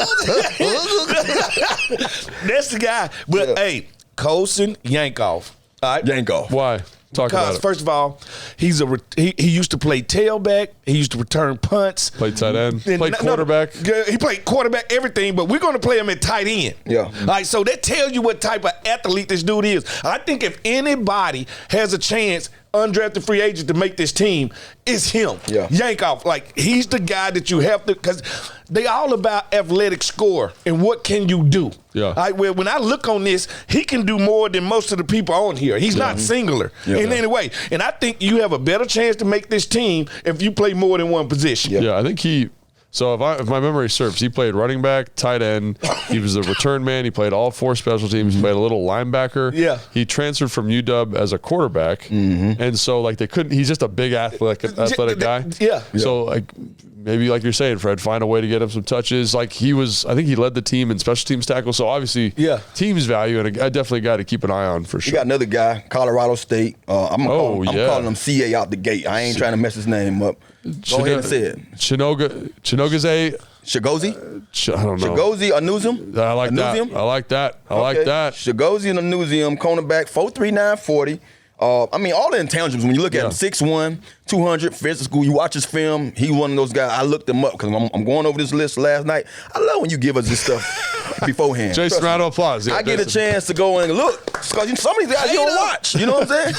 That's the guy. But, hey, Colson Yankoff. All right? Yankoff. Why? Talk about it. First of all, he used to play tailback. He used to return punts. Played tight end. Played quarterback. He played quarterback, everything, but we're going to play him at tight end. Yeah. All right, so that tells you what type of athlete this dude is. I think if anybody has a chance, undrafted free agent, to make this team, it's him. Yeah. Yankoff. Like, he's the guy that you have to, because they all about athletic score and what can you do. Yeah. All right, well, when I look on this, he can do more than most of the people on here. He's not singular in any way. And I think you have a better chance to make this team if you play more than one position. Yeah, I think so if my memory serves, he played running back, tight end. He was a return man. He played all 4 special teams. He played a little linebacker. Yeah. He transferred from UW as a quarterback. And so, like, he's just a big athletic guy. Yeah. So, like, maybe like you're saying, Fred, find a way to get him some touches. Like, I think he led the team in special teams tackle. So, obviously, team's value, and definitely a guy to keep an eye on for sure. You got another guy, Colorado State. I'm calling him CA out the gate. I ain't trying to mess his name up. Go ahead and say it. Chinogaze. Shagozi? I don't know. Shagozi Anuzum? I like that. I like that. Shagozi Anuzum, cornerback, 4'3", 940. I mean, all the intangibles, when you look at him, 6'1", 200, physical, you watch his film, he's one of those guys. I looked him up because I'm going over this list last night. I love when you give us this stuff beforehand. Jason, round of applause. Yeah, I get a chance to go and look, because some of these guys you don't watch. You know what I'm saying?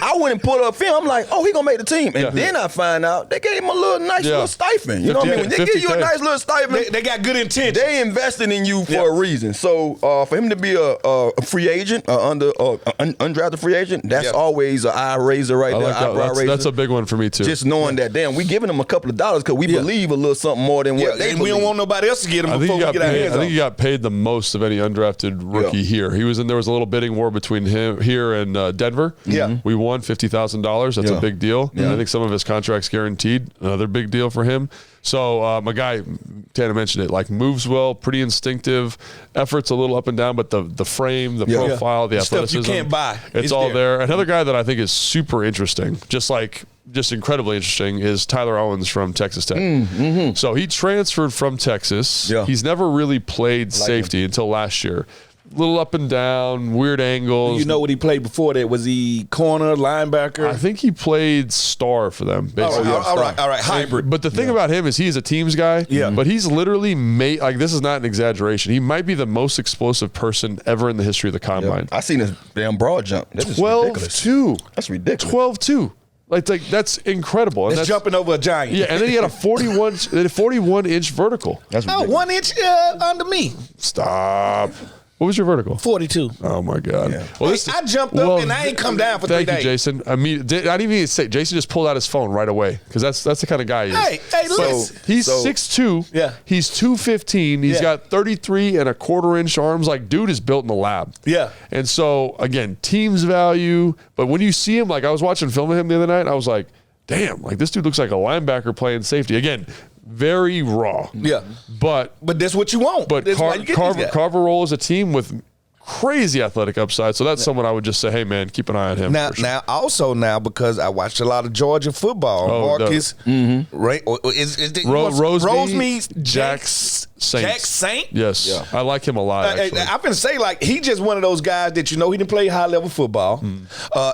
I went and put up film. I'm like, oh, he going to make the team. And then I find out they gave him a little nice little stipend. You know what I mean? When they give you a nice little stipend, they got good intentions. They invested in you for a reason. So for him to be a free agent, undrafted free agent, that's always an eye raiser right there. Eyebrow raiser. That's a big one for me too. Just knowing that, damn, we giving them a couple of dollars because we believe a little something more than what they and believe. we don't want nobody else to get him before we get our hands on. I think he got paid the most of any undrafted rookie here. There was a little bidding war between him here and Denver. Yeah. We won $50,000. That's a big deal. Yeah. I think some of his contract's guaranteed. Another big deal for him. So my guy, Tana mentioned it, like moves well, pretty instinctive, effort's a little up and down, but the frame, the profile, the athleticism. Stuff you can't buy. It's all there. Another guy that I think is super interesting, just incredibly interesting, is Tyler Owens from Texas Tech. So he transferred from Texas. Yeah. He's never really played safety until last year. Little up and down, weird angles. You know what he played before that? Was he corner, linebacker? I think he played star for them. Basically. All right, hybrid. But the thing about him is he's a teams guy. Yeah. But he's literally this is not an exaggeration. He might be the most explosive person ever in the history of the combine. I seen his damn broad jump. That's 12-2. That's ridiculous. 12-2. Like that's incredible. That's jumping over a giant. Yeah, and then he had a 41-inch vertical. That's ridiculous. 1 inch under me. Stop. What was your vertical? 42. Oh my God! Yeah. Well, I jumped up and I ain't come down for 3 days. Thank you, Jason. I mean, I didn't even say. Jason just pulled out his phone right away because that's the kind of guy he is. Hey, listen. He's 6'2". Yeah. He's 215. He's got 33.25-inch arms. Like, dude is built in the lab. Yeah. And so again, team's value. But when you see him, like I was watching film of him the other night, I was like, damn, like this dude looks like a linebacker playing safety. Again, very raw. Yeah. But that's what you want. But Carver Roll is a team with crazy athletic upside. So that's someone I would just say, hey, man, keep an eye on him. Now, because I watched a lot of Georgia football. Marcus, right? Rosemead, Jack Saint? Yes. Yeah. I like him a lot, actually. I'm going to say, like, he just one of those guys that, he didn't play high-level football.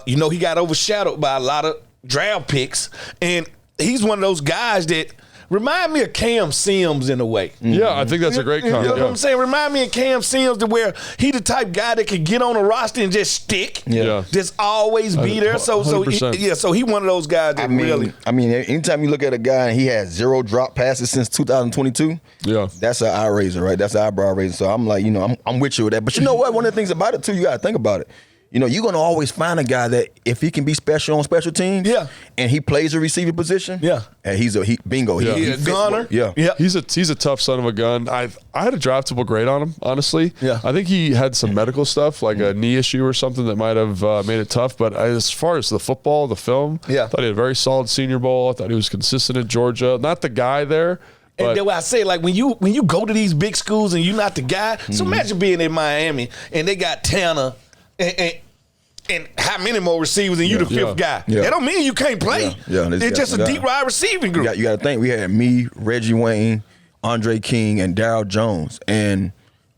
He got overshadowed by a lot of draft picks. And he's one of those guys that remind me of Cam Sims in a way. Yeah, I think that's a great comment. You know what I'm saying? Remind me of Cam Sims to where he the type guy that can get on a roster and just stick. Yeah. Just always be there. So he one of those guys that really. I mean, anytime you look at a guy and he has 0 drop passes since 2022, that's an eye raiser, right? That's an eyebrow raiser. So I'm like, I'm with you with that. But you know what? One of the things about it too, you got to think about it. You're going to always find a guy that if he can be special on special teams, and he plays a receiver position, and he's bingo. He's a gunner. He's a tough son of a gun. I had a draftable grade on him, honestly. Yeah. I think he had some medical stuff, like a knee issue or something that might have made it tough. But as far as the football, the film, I thought he had a very solid Senior Bowl. I thought he was consistent at Georgia. Not the guy there, And that's why I say, like, when you go to these big schools and you're not the guy, so imagine being in Miami and they got Tanner and how many more receivers and you the fifth guy. That don't mean you can't play. It's just a deep ride receiving group. You got to think, we had me, Reggie Wayne, Andre King, and Darryl Jones. And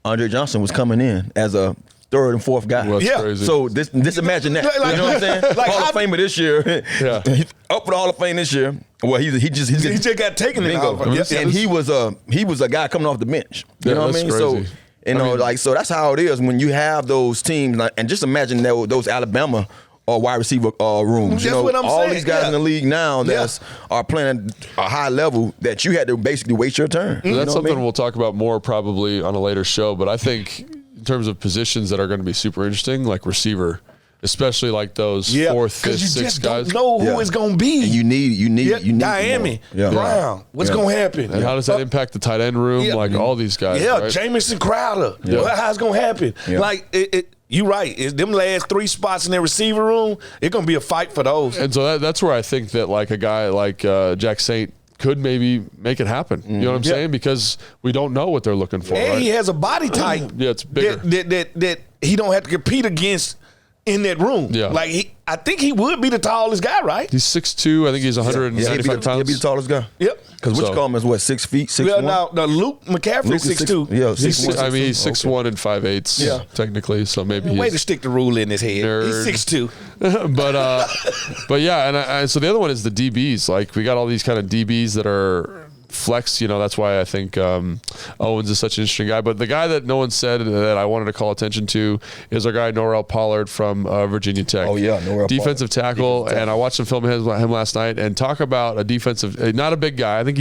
Andre Johnson was coming in as a third and fourth guy. Well, crazy. So this imagine that. You know what I'm saying? Like Hall of Famer this year. Up for the Hall of Fame this year. Well, he just got taken in. And he was a guy coming off the bench. You know what I mean? Crazy. So so that's how it is when you have those teams. And just imagine those Alabama wide receiver rooms. That's what I'm all saying. These guys in the league now that are playing a high level that you had to basically waste your turn. So that's something we'll talk about more probably on a later show. But I think in terms of positions that are going to be super interesting, like receiver, especially like those fourth, fifth, sixth guys. Don't know who it's going to be. And you need Miami, Brown. What's going to happen? And how does that impact the tight end room? Like all these guys. Right? Jamison Crowder. How's it going to happen? Like you're right. It's them last three spots in their receiver room. It's going to be a fight for those. And so that's where I think that like a guy like Jack Saint could maybe make it happen. You know what I'm saying? Because we don't know what they're looking for. And he has a body type. It's bigger. That he don't have to compete against in that room. Like I think he would be the tallest guy, right? He's 6'2". I think he's 175 pounds. He'd be the tallest guy. Yep. Because Rich Coleman is what, 6 feet, 6'1"? Now Luke McCaffrey is 6'2". Yeah, 6'1". I mean, he's 6'1" and 5'8", technically. So maybe way to stick the rule in his head. Nerd. He's 6'2". but yeah, and so the other one is the DBs. Like we got all these kind of DBs that are flex, that's why I think Owens is such an interesting guy. But the guy that no one said that I wanted to call attention to is our guy Norrell Pollard from Virginia Tech. Oh yeah, Norrell defensive Pollard. tackle. And I watched some film of him last night and talk about a defensive, not a big guy. I think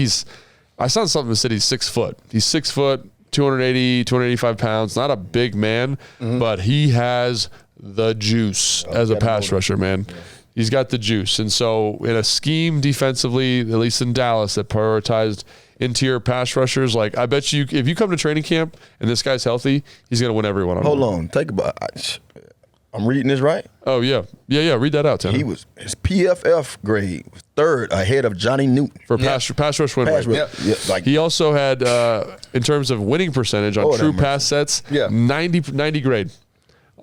I saw something that said he's 6 foot. He's 6 foot, 280, 285 pounds. Not a big man, but he has the juice as a pass rusher, man. Yeah. He's got the juice. And so in a scheme defensively, at least in Dallas, that prioritized interior pass rushers, like I bet you if you come to training camp and this guy's healthy, he's going to win every one of them. Hold on. I'm reading this right? Oh, yeah. Yeah. Read that out, Tim. His PFF grade was 3rd ahead of Johnny Newton. For pass rush win rate. He also had, in terms of winning percentage on true pass sets, 90 grade.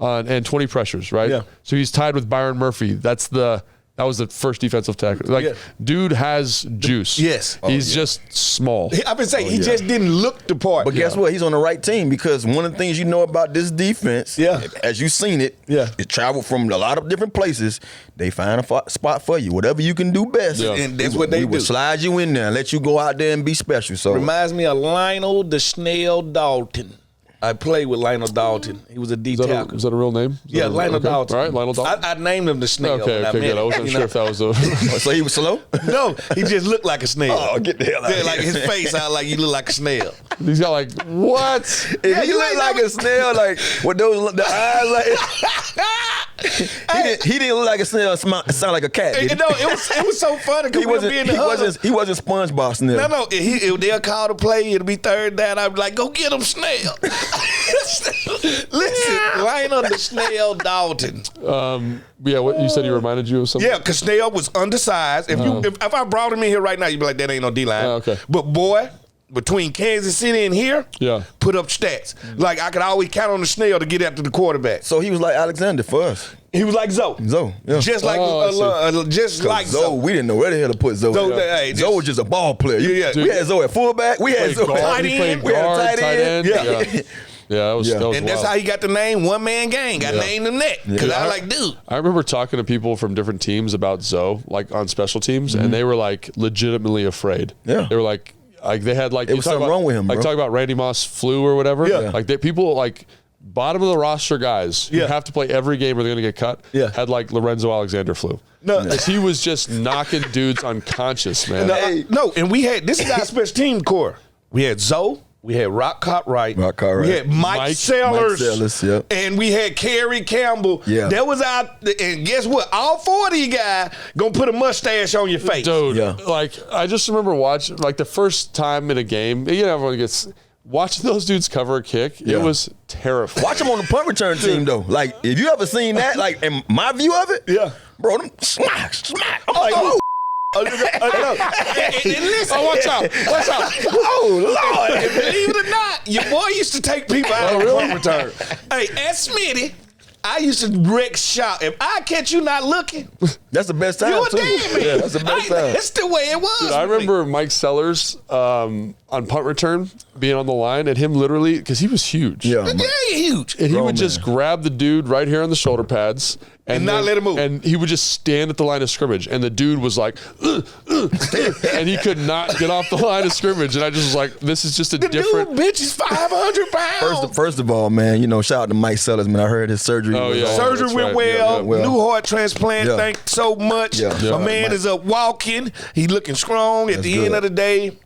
And 20 pressures, right? Yeah. So he's tied with Byron Murphy. That was the first defensive tackle. Dude has juice. Yes. He's just small. I've been saying he just didn't look the part. But guess what? He's on the right team because one of the things you know about this defense, as you've seen it, it traveled from a lot of different places. They find a spot for you. Whatever you can do best. Yeah. And that's what they do. Will slide you in there and let you go out there and be special. So reminds me of Lionel the Snail Dalton. I played with Lionel Dalton. He was a D tackle. Is that a real name? Lionel Dalton. All right, Lionel Dalton. I named him the snail. Okay, good. I wasn't sure if that was a... So he was slow? No, he just looked like a snail. Oh, get the hell out of here. Like his face out like he looked like a snail. He's got like, what? If he looked like a snail, like, with the eyes like... he didn't look like a snail, sound like a cat, did he? No, it was so funny because we would be in the huddle. He wasn't SpongeBob snail. No, they'll call the play, it'll be 3rd down, I'd be like, go get him, snail. Listen, Lionel the Snail Dalton. What you said he reminded you of something? Yeah, because Snail was undersized. If I brought him in here right now, you'd be like, that ain't no D-line. Okay. But boy, between Kansas City and here, put up stats. Like I could always count on the Snail to get after the quarterback. So he was like Alexander for us. He was like Zoe. Yeah. Just like Zoe. We didn't know where the hell to put Zoe. Zoe was just a ball player. We had Zoe at fullback. We had Zoe at tight end. We had tight end. Yeah, that was and wild. that's how he got the name One Man Gang. I named him that because I was like, dude. I remember talking to people from different teams about Zoe, like on special teams, and they were like legitimately afraid. Yeah, they were like they had like there was something wrong with him. Like talk about Randy Moss flu or whatever. Yeah, like people like bottom of the roster guys who have to play every game or they're gonna get cut. Yeah, had like Lorenzo Alexander flu. No, he was just knocking dudes unconscious, man. And we had this is our special team core. We had Zoe. We had Rock Cartwright. We had Mike Sellers. And we had Kerry Campbell. Yeah. That was and guess what? All 4 of these guys gonna put a mustache on your face. Dude, like I just remember watching like the first time in a game, everyone gets watching those dudes cover a kick. It was terrifying. Watch them on the punt return team though. Like if you ever seen that, like in my view of it, bro, them smack. I'm like, Listen. Oh, watch out. Oh, Lord. And believe it or not, your boy used to take people out on punt return. Hey, at Smitty, I used to wreck shop. If I catch you not looking, that's the best time. You a damn man. Yeah, that's the best time. That's the way it was. Dude, I remember Mike Sellers on punt return being on the line, and him literally, because he was huge. Yeah, huge. And he would just grab the dude right here on the shoulder pads. And not let him move. And he would just stand at the line of scrimmage. And the dude was like, and he could not get off the line of scrimmage. And I just was like, this is just a different. Dude, bitch, is 500 pounds. First of all, man, shout out to Mike Sellers, man. I heard his surgery. Surgery went well. New heart transplant. Thanks so much. My man is up walking. He looking strong. At the end of the day,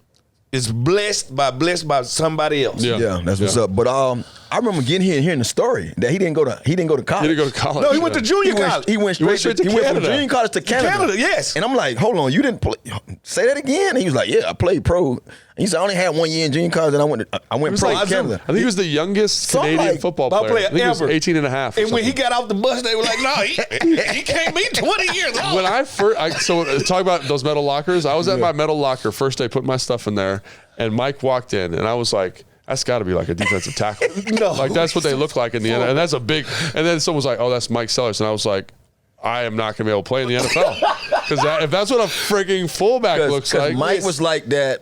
is blessed by somebody else. Yeah, that's what's up. But I remember getting here and hearing the story that he didn't go to college. He didn't go to college. No, he went to junior college. He went straight to Canada. He went from junior college to Canada. Yes. And I'm like, hold on, you didn't play? Say that again. And he was like, yeah, I played pro. And he said, I only had 1 year in junior college, and I went pro in Canada. I think he was the youngest Canadian football player. I think ever. He was 18 and a half. And when he got off the bus, they were like, no, he can't be 20 years old. When I first, talk about those metal lockers. I was at my metal locker first day, putting my stuff in there, and Mike walked in, and I was like, that's got to be like a defensive tackle. Like that's what they look like in the end. And that's a big. And then someone was like, "Oh, that's Mike Sellers," and I was like, "I am not going to be able to play in the NFL because if that's what a frigging fullback looks like." Mike was like that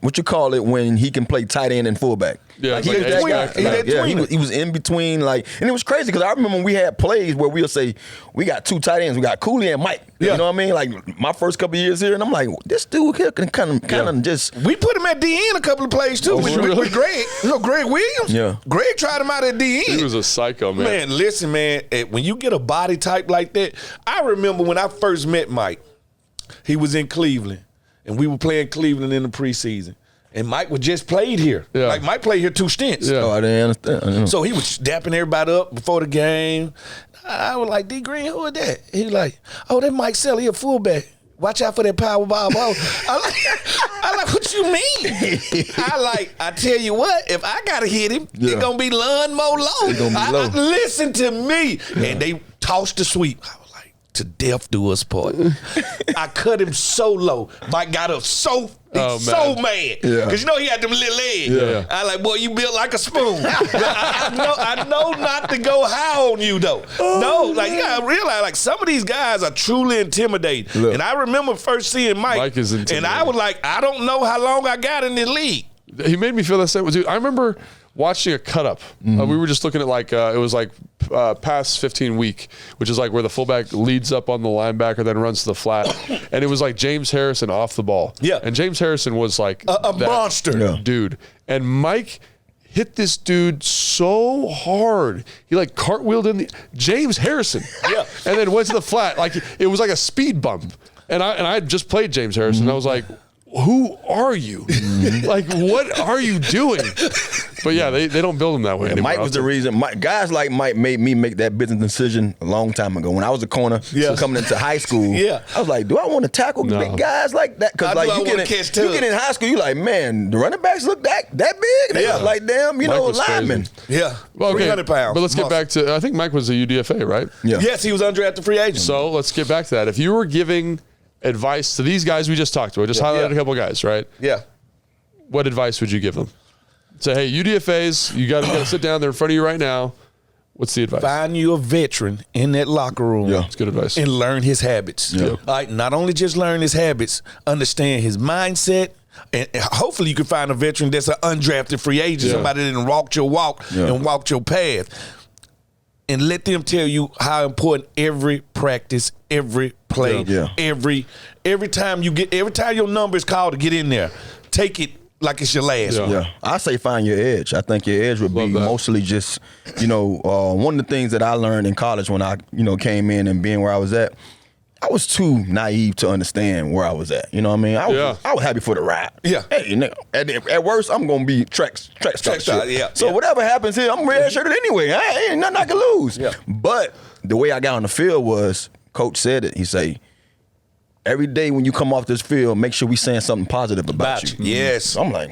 what you call it when he can play tight end and fullback. Yeah, like he was in between, and it was crazy because I remember when we had plays where we'll say we got 2 tight ends, we got Cooley and Mike. Yeah. You know what I mean? Like my first couple of years here, and I'm like, this dude here can kind of just. We put him at DN a couple of plays too with Greg. Greg Williams. Yeah, Greg tried him out at DN. He was a psycho, man. Man, listen, man. When you get a body type like that, I remember when I first met Mike. He was in Cleveland, and we were playing Cleveland in the preseason. And Mike was just played here. Yeah. Like Mike played here 2 stints. Yeah. Oh, I didn't understand. So he was dapping everybody up before the game. I was like, D Green, who is that? He was like, oh, that Mike Sellers, he a fullback. Watch out for that power ball. I like, what you mean? I tell you what, if I gotta hit him, it's gonna be lawnmower low. Listen to me. And they tossed the sweep. To death do us part. I cut him so low. Mike got up so mad. Because he had them little legs. Yeah. I like, boy, you built like a spoon. I know not to go high on you though. No, you gotta realize some of these guys are truly intimidating. Look, and I remember first seeing Mike is intimidating. And I was like, I don't know how long I got in the league. He made me feel that same. Dude, I remember watching a cut up. We were just looking at it was past 15 week, which is like where the fullback leads up on the linebacker, then runs to the flat. And it was like James Harrison off the ball. Yeah. And James Harrison was like a monster. Dude. And Mike hit this dude so hard. He cartwheeled in James Harrison. Yeah. And then went to the flat. It was like a speed bump. And I had just played James Harrison. I was like, who are you? What are you doing? But yeah, they don't build them that way anymore. Mike was the reason. Guys like Mike made me make that business decision a long time ago. When I was a corner coming into high school, I was like, do I want to tackle big guys like that? Because you get in high school, you like, man, the running backs look that big. They look like damn, linemen. Yeah, well, okay, 300 pounds. But let's get back to, I think Mike was a UDFA, right? Yeah. Yes, he was undrafted free agent. So let's get back to that. If you were giving advice to these guys we just talked to, I just highlighted a couple guys, right? Yeah. What advice would you give them? Say, hey, UDFAs, you got to sit down there in front of you right now. What's the advice? Find you a veteran in that locker room. Yeah, that's good advice. And learn his habits. Yeah. All right, not only just learn his habits, understand his mindset. And hopefully you can find a veteran that's an undrafted free agent, somebody that didn't walk your walk and walked your path. And let them tell you how important every practice, every play, every time your number is called to get in there, take it like it's your last one. Yeah, I say find your edge. I think your edge would be mostly just, one of the things that I learned in college when I, came in and being where I was at, I was too naive to understand where I was at. You know what I mean? I was happy for the ride. Yeah. Hey, at worst, I'm gonna be track star. Yeah. So whatever happens here, I'm red-shirted anyway. Ain't nothing I can lose. Yeah. But the way I got on the field was, Coach said it. He say, every day when you come off this field, make sure we saying something positive about you. Yes. So I'm like,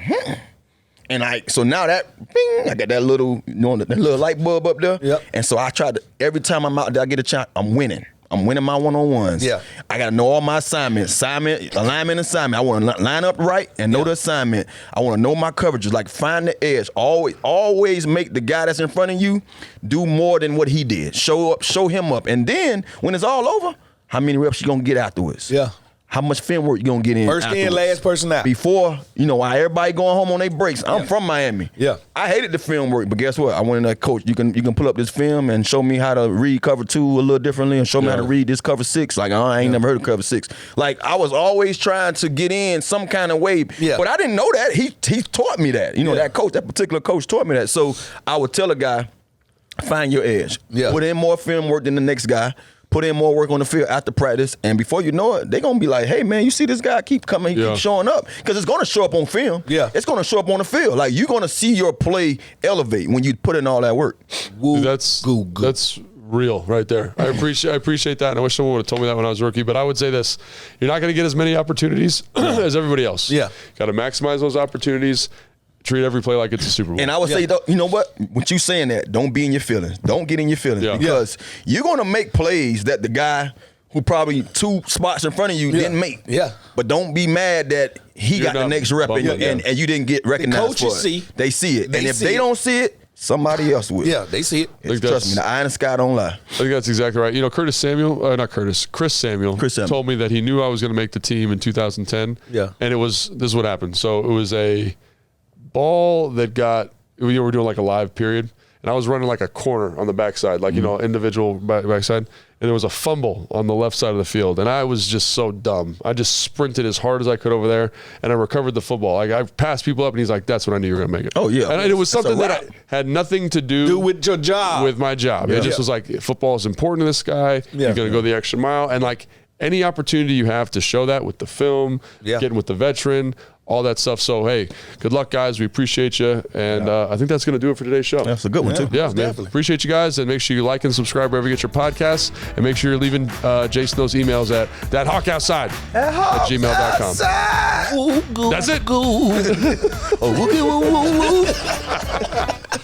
And so now that, bing, I got that little, that little light bulb up there. Yep. And so I try to, every time I'm out there, I get a chance, I'm winning my one-on-ones. Yeah. I got to know all my alignment, assignment. I want to line up right and know the assignment. I want to know my coverages, like find the edge. Always make the guy that's in front of you do more than what he did. Show him up. And then when it's all over, how many reps you going to get afterwards? Yeah. How much film work you gonna get in? First in, last person out. Before, while everybody going home on their breaks. I'm from Miami. Yeah. I hated the film work, but guess what? I went in there, coach, you can pull up this film and show me how to read cover 2 a little differently and show me how to read this cover 6. Like, I ain't never heard of cover 6. Like, I was always trying to get in some kind of way. Yeah. But I didn't know that. He taught me that. That particular coach taught me that. So I would tell a guy, find your edge. Yeah. Put in more film work than the next guy. Put in more work on the field after practice, and before you know it, they're going to be like, hey, man, you see this guy keep coming, he keep showing up. Because it's going to show up on film. Yeah. It's going to show up on the field. Like, you're going to see your play elevate when you put in all that work. Dude, that's real right there. I appreciate that, and I wish someone would have told me that when I was a rookie. But I would say this. You're not going to get as many opportunities as everybody else. Yeah. Got to maximize those opportunities. Treat every play like it's a Super Bowl. And I would say, you know what? With you saying that, don't be in your feelings. Don't get in your feelings because you're going to make plays that the guy who probably 2 spots in front of you didn't make. Yeah. But don't be mad that you're got the next rep and you didn't get recognized for it. They see it. And if they don't see it, somebody else will. Yeah, they see it. Trust me, the eye in the sky don't lie. I think that's exactly right. Chris Samuel told me that he knew I was going to make the team in 2010. Yeah. And this is what happened. So it was a ball that we were doing like a live period, and I was running like a corner on the backside, like, individual backside, and there was a fumble on the left side of the field, and I was just so dumb. I just sprinted as hard as I could over there, and I recovered the football. Like, I passed people up, and he's like, that's when I knew you were going to make it. Oh, yeah. And it was something that had nothing to do with your job. With my job. Yeah. It just was like, football is important to this guy. Yeah. You're going to go the extra mile, and like, any opportunity you have to show that with the film, getting with the veteran, all that stuff. So, hey, good luck, guys. We appreciate you. And I think that's going to do it for today's show. That's a good one, too. Yeah, man. Appreciate you guys. And make sure you like and subscribe wherever you get your podcasts. And make sure you're leaving Jason those emails at ThatHawkOutside at gmail.com. That's it.